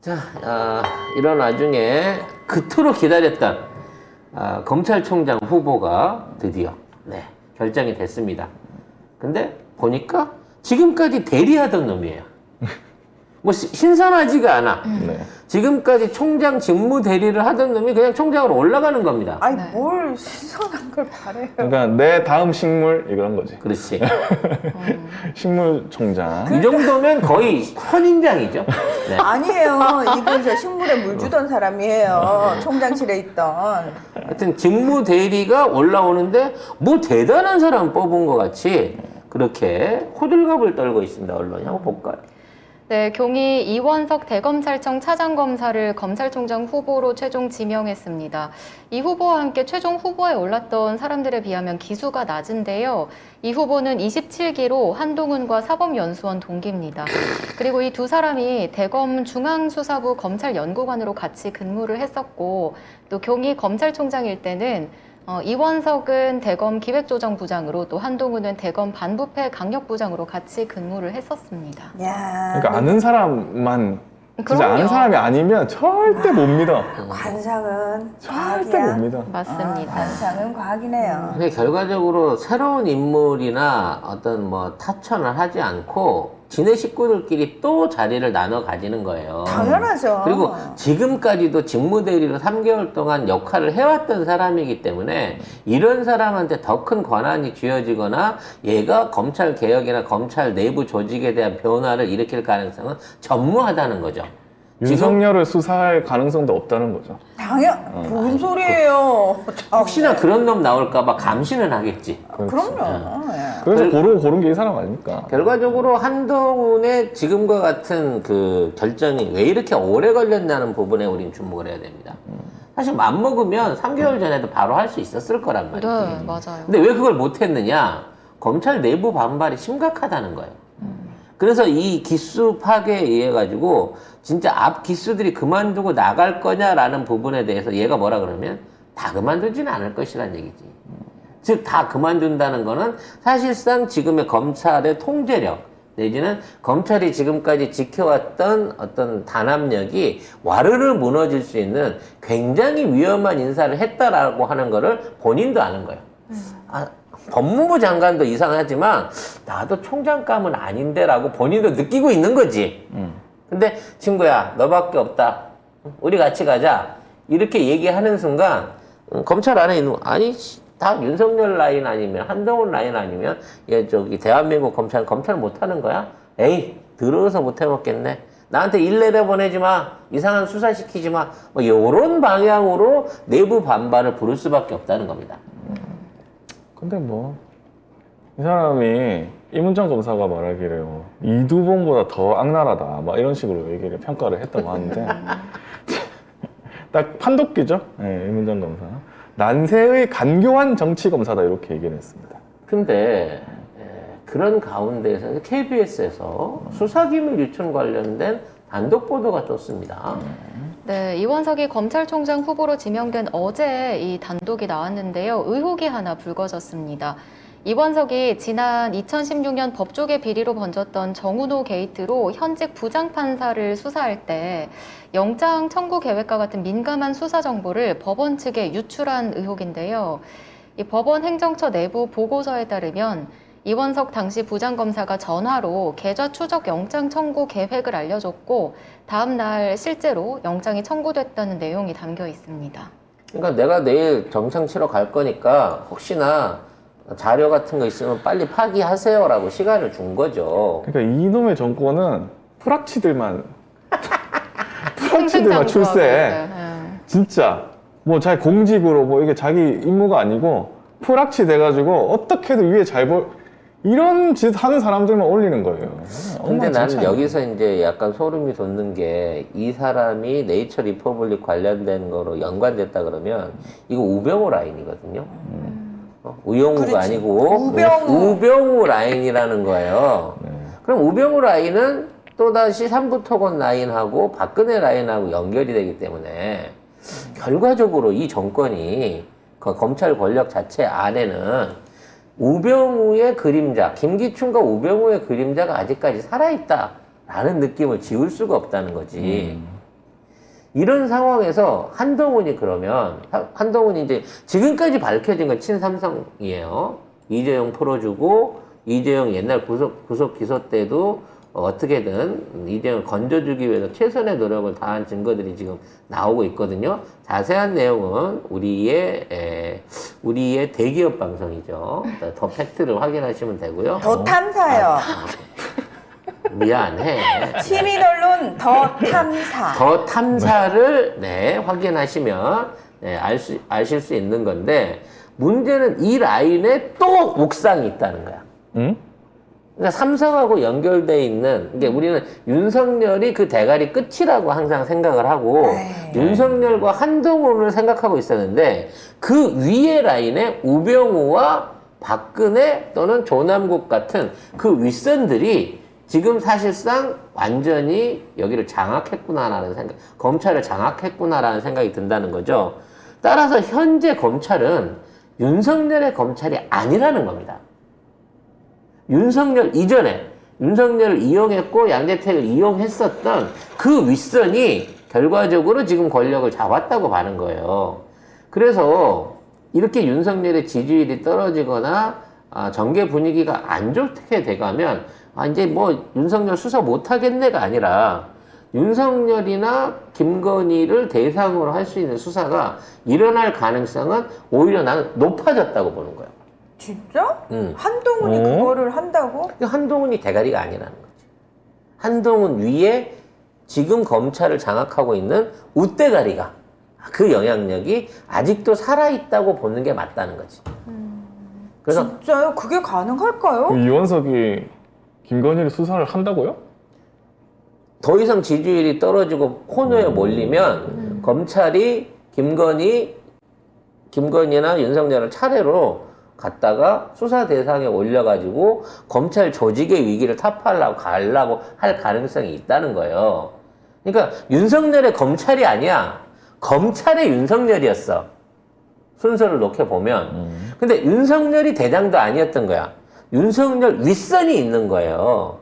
자, 이런 와중에 그토록 기다렸던 검찰총장 후보가 드디어 결정이 됐습니다. 근데 보니까 지금까지 대리하던 놈이에요. 뭐 신선하지가 않아. 지금까지 총장 직무 대리를 하던 놈이 그냥 총장으로 올라가는 겁니다. 아니 뭘 신선한 걸 바래요. 그러니까 내 다음 식물 이런 거지. 그렇지. 식물 총장. 이 정도면 거의 선인장이죠. 네. 아니에요. 이분 저 식물에 물 주던 사람이에요. 총장실에 있던. 하여튼 직무 대리가 올라오는데 뭐 대단한 사람 뽑은 것 같이 그렇게 호들갑을 떨고 있습니다. 언론이. 한번 볼까요? 네, 경위 이원석 대검찰청 차장검사를 검찰총장 후보로 최종 지명했습니다. 이 후보와 함께 최종 후보에 올랐던 사람들에 비하면 기수가 낮은데요. 이 후보는 27기로 한동훈과 사법연수원 동기입니다. 그리고 이 두 사람이 대검 중앙수사부 검찰연구관으로 같이 근무를 했었고, 또 경위 검찰총장일 때는 이원석은 대검 기획조정부장으로, 또 한동훈은 대검 반부패 강력부장으로 같이 근무를 했었습니다. 야, 그러니까 아는 사람만 진짜 그럼요. 아는 사람이 아니면 절대 못 믿어. 관상은 절대 과학이야. 못 믿어. 맞습니다. 관상은 과학이네요. 근데 결과적으로 새로운 인물이나 어떤 뭐 타천을 하지 않고 지네 식구들끼리 또 자리를 나눠 가지는 거예요. 당연하죠. 그리고 지금까지도 직무대리로 3개월 동안 역할을 해왔던 사람이기 때문에 이런 사람한테 더 큰 권한이 쥐어지거나 얘가 검찰 개혁이나 검찰 내부 조직에 대한 변화를 일으킬 가능성은 전무하다는 거죠. 윤석열을 수사할 가능성도 없다는 거죠. 뭔 소리예요. 혹시나 그런 놈 나올까봐 감시는 하겠지. 그럼요. 예. 그래서 고른 게 이 사람 아닙니까? 결과적으로 한동훈의 지금과 같은 그 결정이 왜 이렇게 오래 걸렸냐는 부분에 우리는 주목을 해야 됩니다. 사실 맘먹으면 3개월 전에도 바로 할 수 있었을 거란 말이죠. 네, 맞아요. 근데 왜 그걸 못했느냐? 검찰 내부 반발이 심각하다는 거예요. 그래서 이 기수 파괴에 의해 가지고 진짜 앞 기수들이 그만두고 나갈 거냐라는 부분에 대해서 얘가 뭐라 그러면 다 그만두지는 않을 것이라는 얘기지. 즉 다 그만둔다는 거는 사실상 지금의 검찰의 통제력 내지는 검찰이 지금까지 지켜왔던 어떤 단합력이 와르르 무너질 수 있는 굉장히 위험한 인사를 했다라고 하는 거를 본인도 아는 거예요. 법무부 장관도 이상하지만 나도 총장감은 아닌데라고 본인도 느끼고 있는 거지. 근데 친구야 너밖에 없다. 우리 같이 가자. 이렇게 얘기하는 순간 검찰 안에 있는 아니 다 윤석열 라인 아니면 한동훈 라인 아니면 얘 저기 대한민국 검찰 못하는 거야? 에이 들어서 못해먹겠네. 나한테 일 내려보내지 마. 이상한 수사 시키지 마. 뭐 이런 방향으로 내부 반발을 부를 수밖에 없다는 겁니다. 근데 뭐 이 사람이 이문정 검사가 말하기를 이두봉보다 더 악랄하다 막 이런 식으로 얘기를 평가를 했다고 하는데 딱 판독기죠. 네, 이문정 검사 난세의 간교한 정치 검사다 이렇게 얘기를 했습니다. 근데 그런 가운데에서 KBS에서 수사기밀 유출 관련된 단독 보도가 떴습니다. 네, 이원석이 검찰총장 후보로 지명된 어제 이 단독이 나왔는데요. 의혹이 하나 불거졌습니다. 이원석이 지난 2016년 법조계 비리로 번졌던 정은호 게이트로 현직 부장판사를 수사할 때 영장 청구 계획과 같은 민감한 수사 정보를 법원 측에 유출한 의혹인데요. 이 법원 행정처 내부 보고서에 따르면 이원석 당시 부장검사가 전화로 계좌 추적 영장 청구 계획을 알려줬고 다음 날 실제로 영장이 청구됐다는 내용이 담겨 있습니다. 그러니까 내가 내일 정상 치러 갈 거니까 혹시나 자료 같은 거 있으면 빨리 파기하세요라고 시간을 준 거죠. 그러니까 이놈의 정권은 프락치들만 승승장구하고 출세해. 있어요. 진짜 뭐 잘 공직으로 뭐 이게 자기 임무가 아니고 프락치 돼가지고 어떻게든 위에 이런 짓 하는 사람들만 올리는 거예요. 근데 나는 엉망진창이에요. 여기서 이제 약간 소름이 돋는 게 이 사람이 네이처 리퍼블릭 관련된 거로 연관됐다 그러면 이거 우병우 라인이거든요. 우영우가 그렇지. 아니고 우병우. 우병우 라인이라는 거예요. 그럼 우병우 라인은 또다시 삼부토건 라인하고 박근혜 라인하고 연결이 되기 때문에 결과적으로 이 정권이 그 검찰 권력 자체 안에는 우병우의 그림자, 김기춘과 우병우의 그림자가 아직까지 살아있다라는 느낌을 지울 수가 없다는 거지. 이런 상황에서 한동훈이 그러면 한동훈이 이제 지금까지 밝혀진 건 친삼성이에요. 이재용 풀어주고 이재용 옛날 구속 기소 때도 어떻게든 이재용을 건져주기 위해서 최선의 노력을 다한 증거들이 지금 나오고 있거든요. 자세한 내용은 우리의 대기업 방송이죠. 더 팩트를 확인하시면 되고요. 더 탐사요. 미안해. 시민 언론 더 탐사. 더 탐사를 확인하시면 아실 수 있는 건데 문제는 이 라인에 또 옥상이 있다는 거야. 응? 그러니까 삼성하고 연결돼 있는 그러니까 우리는 윤석열이 그 대가리 끝이라고 항상 생각을 하고 네. 윤석열과 한동훈을 생각하고 있었는데 그 위에 라인에 우병우와 박근혜 또는 조남국 같은 그 윗선들이 지금 사실상 완전히 여기를 장악했구나라는 생각, 검찰을 장악했구나라는 생각이 든다는 거죠. 따라서 현재 검찰은 윤석열의 검찰이 아니라는 겁니다. 윤석열 이전에 윤석열을 이용했고 양재택을 이용했었던 그 윗선이 결과적으로 지금 권력을 잡았다고 봐는 거예요. 그래서 이렇게 윤석열의 지지율이 떨어지거나 정계 분위기가 안 좋게 돼가면 이제 뭐 윤석열 수사 못하겠네가 아니라 윤석열이나 김건희를 대상으로 할 수 있는 수사가 일어날 가능성은 오히려 나는 높아졌다고 보는 거예요. 진짜? 응. 한동훈이 어? 그거를 한다고? 한동훈이 대가리가 아니라는 거지. 한동훈 위에 지금 검찰을 장악하고 있는 우대가리가 그 영향력이 아직도 살아있다고 보는 게 맞다는 거지. 그래서 진짜요? 그게 가능할까요? 이원석이 김건희를 수사를 한다고요? 더 이상 지지율이 떨어지고 코너에 몰리면 검찰이 김건희나 윤석열을 차례로 갖다가 수사 대상에 올려가지고 검찰 조직의 위기를 타파하려고 할 가능성이 있다는 거예요. 그러니까 윤석열의 검찰이 아니야. 검찰의 윤석열이었어. 순서를 놓게 보면. 근데 윤석열이 대장도 아니었던 거야. 윤석열 윗선이 있는 거예요.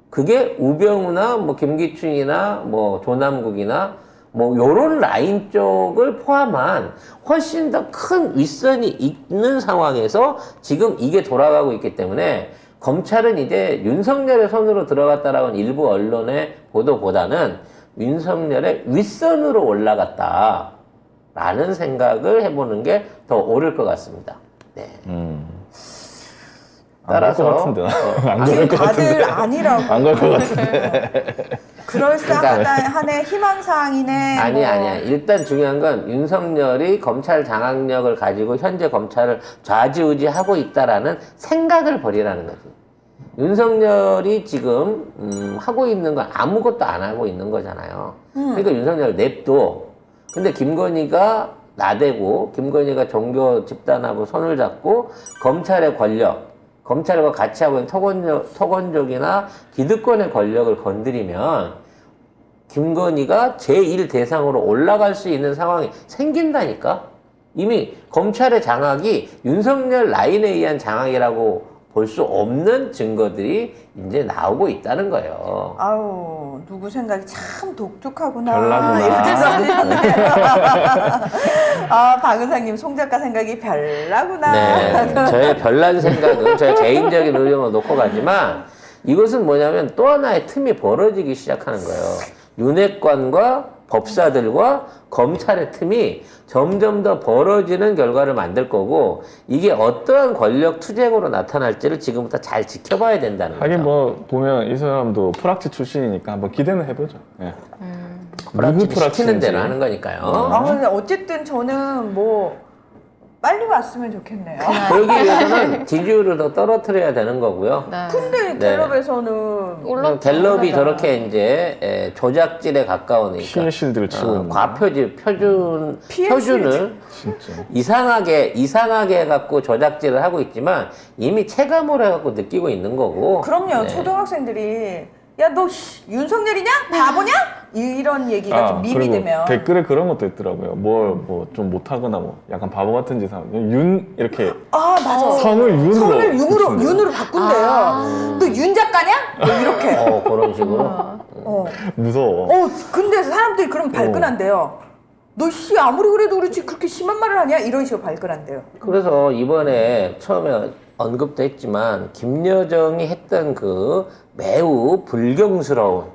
그게 우병우나 뭐 김기춘이나 뭐 조남국이나 뭐 요런 라인 쪽을 포함한 훨씬 더 큰 윗선이 있는 상황에서 지금 이게 돌아가고 있기 때문에 검찰은 이제 윤석열의 손으로 들어갔다라는 일부 언론의 보도보다는 윤석열의 윗선으로 올라갔다라는 생각을 해보는 게 더 옳을 것 같습니다. 네. 따라서 안갈 것 같은데. 안 지금 그럴 것 같은데. 다들 아니라고. 안 갈 것 같은데. 그럴싸한의 희망사항이네. 아니야. 일단 중요한 건 윤석열이 검찰 장악력을 가지고 현재 검찰을 좌지우지하고 있다라는 생각을 버리라는 거지. 윤석열이 지금 하고 있는 건 아무것도 안 하고 있는 거잖아요. 그러니까 윤석열 냅둬. 근데 김건희가 나대고 김건희가 종교 집단하고 손을 잡고 검찰의 권력, 검찰과 같이 하고 있는 토건족이나 기득권의 권력을 건드리면 김건희가 제1 대상으로 올라갈 수 있는 상황이 생긴다니까? 이미 검찰의 장악이 윤석열 라인에 의한 장악이라고 볼 수 없는 증거들이 이제 나오고 있다는 거예요. 아우, 누구 생각이 참 독특하구나. 별나구나. 이렇게 생각하네요. 박 의사님, 송 작가 생각이 별나구나. 네, 저의 별난 생각은 저의 개인적인 의견을 놓고 가지만 이것은 뭐냐면 또 하나의 틈이 벌어지기 시작하는 거예요. 윤핵관과 법사들과 검찰의 틈이 점점 더 벌어지는 결과를 만들 거고 이게 어떠한 권력 투쟁으로 나타날지를 지금부터 잘 지켜봐야 된다는 거죠. 하긴 뭐 보면 이 사람도 프락치 출신이니까 한번 기대는 해보죠. 예. 프락치 시키는 프락치인지. 대로 하는 거니까요. 근데 어쨌든 저는 뭐 빨리 왔으면 좋겠네요. 그러기 위해서는 지지율을 더 떨어뜨려야 되는 거고요. 네. 근데 네. 갤럽에서는 올랐죠. 갤럽이 저렇게 이제 조작질에 가까우니까 피해 실드를 치고 있는 표준을 진짜. 이상하게 해갖고 조작질을 하고 있지만 이미 체감을 해갖고 느끼고 있는 거고. 그럼요. 네. 초등학생들이 야, 너 윤석열이냐? 바보냐? 이런 얘기가 좀 밈이 그리고 되면 댓글에 그런 것도 있더라고요. 뭘 뭐 좀 못하거나 뭐 약간 바보 같은 짓 하면 윤 이렇게 맞아. 성을 윤으로 성을 붙이는 윤으로 바꾼대요. 너 윤 작가냐? 뭐 이렇게. 그런 식으로. 무서워. 근데 사람들이 그럼 발끈한대요. 너 씨 아무리 그래도 그렇지 그렇게 심한 말을 하냐? 이런 식으로 발끈한대요. 그래서 이번에 처음에 언급도 했지만 김여정이 했던 그 매우 불경스러운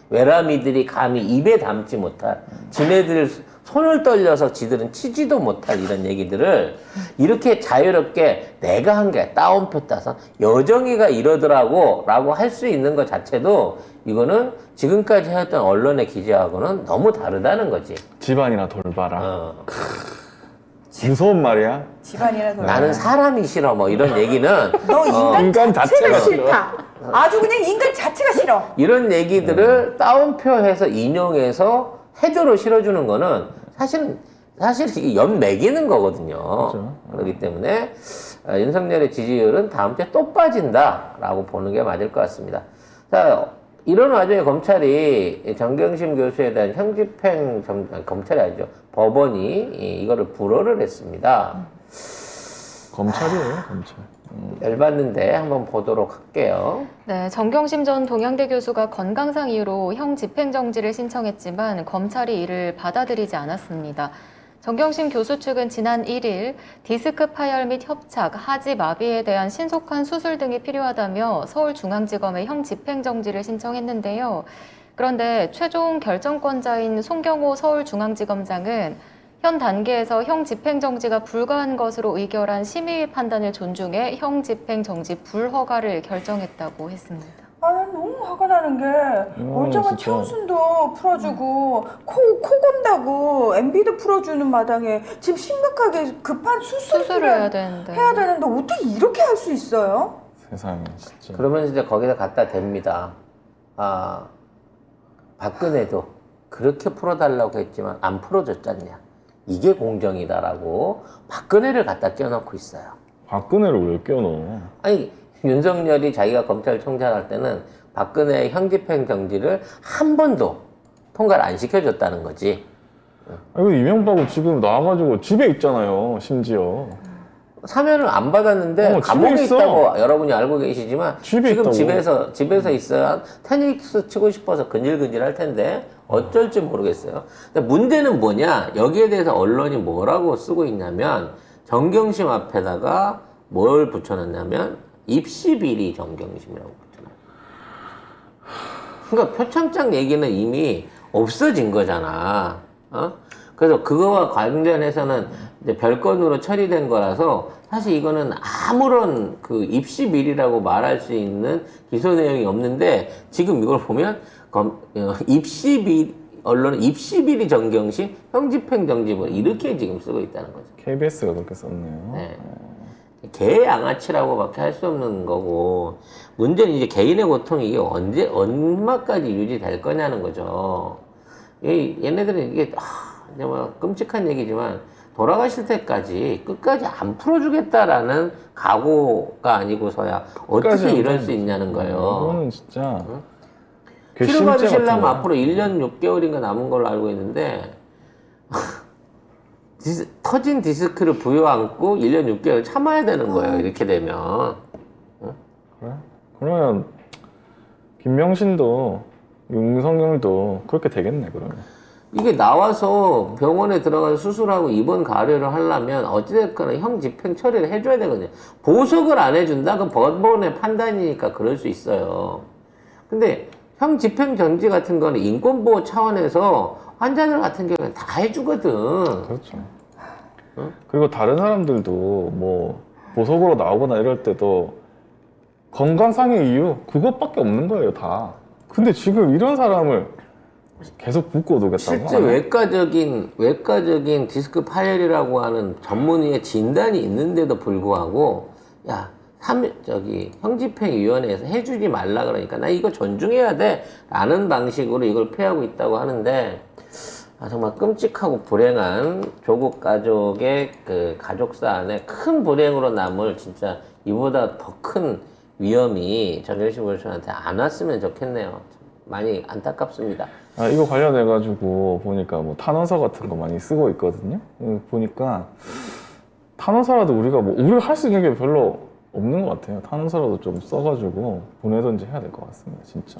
외람이들이 감히 입에 담지 못할 지네들 손을 떨려서 지들은 치지도 못할 이런 얘기들을 이렇게 자유롭게 내가 한 게 따옴표 따서 여정이가 이러더라고 라고 할 수 있는 것 자체도 이거는 지금까지 해왔던 언론의 기재하고는 너무 다르다는 거지. 집안이나 돌봐라. 무서운 말이야. 집안이나 돌. 나는 사람이 싫어 뭐 이런 얘기는 너 인간 자체가 싫다. 아주 그냥 인간 자체가 싫어. 이런 얘기들을 따옴표해서 인용해서 헤드로 실어주는 거는 사실 이게 연 매기는 거거든요. 그렇죠. 그렇기 때문에 윤석열의 지지율은 다음 주에 또 빠진다라고 보는 게 맞을 것 같습니다. 자, 이런 와중에 검찰이 정경심 교수에 대한 형집행 검찰이 아니죠. 법원이 이거를 불허를 했습니다. 검찰이에요, 검찰. 열받는데 한번 보도록 할게요. 네, 정경심 전 동양대 교수가 건강상 이유로 형 집행정지를 신청했지만 검찰이 이를 받아들이지 않았습니다. 정경심 교수 측은 지난 1일 디스크 파열 및 협착, 하지 마비에 대한 신속한 수술 등이 필요하다며 서울중앙지검에 형 집행정지를 신청했는데요. 그런데 최종 결정권자인 송경호 서울중앙지검장은 현 단계에서 형 집행정지가 불가한 것으로 의결한 심의의 판단을 존중해 형 집행정지 불허가를 결정했다고 했습니다. 난 너무 화가 나는 게 멀쩡한 진짜. 최우순도 풀어주고 코 건다고 MB도 풀어주는 마당에 지금 심각하게 급한 수술을 해야 되는데. 어떻게 이렇게 할 수 있어요? 세상에, 진짜. 그러면 이제 거기다 갖다 댑니다. 박근혜도 그렇게 풀어달라고 했지만 안 풀어줬잖냐. 이게 공정이다라고 박근혜를 갖다 껴놓고 있어요. 박근혜를 왜 껴넣어? 아니, 윤석열이 자기가 검찰총장 할 때는 박근혜의 형집행 정지를 한 번도 통과를 안 시켜줬다는 거지. 아이고, 이명박은 지금 나와가지고 집에 있잖아요, 심지어. 사면을 안 받았는데 집에 감옥에 있어. 있다고 여러분이 알고 계시지만 집에 지금 있다고. 집에서 있어야 테니스 치고 싶어서 근질근질 할 텐데 어쩔지 모르겠어요. 근데 문제는 뭐냐? 여기에 대해서 언론이 뭐라고 쓰고 있냐면 정경심 앞에다가 뭘 붙여놨냐면 입시비리 정경심이라고 붙여놨어요. 그러니까 표창장 얘기는 이미 없어진 거잖아. 그래서 그거와 관련해서는 이제 별건으로 처리된 거라서 사실 이거는 아무런 그 입시비리라고 말할 수 있는 기소 내용이 없는데 지금 이걸 보면 언론은 입시비리 정경심, 형집행정지 뭐 이렇게 지금 쓰고 있다는 거죠. KBS가 그렇게 썼네요. 네. 개양아치라고밖에 할 수 없는 거고 문제는 이제 개인의 고통이 이게 얼마까지 유지될 거냐는 거죠. 얘네들은 이게 정말 끔찍한 얘기지만 돌아가실 때까지 끝까지 안 풀어주겠다라는 각오가 아니고서야 어떻게 이럴 수 있냐는 거예요. 이거는 진짜 치료 받으시려면 같은 거야. 앞으로 1년 6개월인가 남은 걸로 알고 있는데 터진 디스크를 부여안고 1년 6개월 참아야 되는 거예요. 이렇게 되면. 그래? 그러면 김명신도 윤석열도 그렇게 되겠네, 그러면. 이게 나와서 병원에 들어가서 수술하고 입원 가려를 하려면 어찌됐거나 형 집행 처리를 해줘야 되거든요. 보석을 안 해준다? 그건 법원의 판단이니까 그럴 수 있어요. 근데 형 집행 정지 같은 거는 인권보호 차원에서 환자들 같은 경우는 다 해주거든. 그렇죠. 그리고 다른 사람들도 뭐 보석으로 나오거나 이럴 때도 건강상의 이유 그것밖에 없는 거예요, 다. 근데 지금 이런 사람을 계속 붙고 두겠다고 실제 하네? 외과적인 디스크 파열이라고 하는 전문의의 진단이 있는데도 불구하고 야 형집행위원회에서 해주지 말라 그러니까 나 이거 존중해야 돼 라는 방식으로 이걸 피하고 있다고 하는데 정말 끔찍하고 불행한 조국 가족의 그 가족사 안에 큰 불행으로 남을 진짜 이보다 더 큰 위험이 정경심 교수한테 안 왔으면 좋겠네요. 많이 안타깝습니다. 이거 관련해가지고 보니까 뭐 탄원서 같은 거 많이 쓰고 있거든요. 보니까 탄원서라도 우리가 할 수 있는 게 별로 없는 것 같아요. 탄원서라도 좀 써가지고 보내든지 해야 될 것 같습니다, 진짜.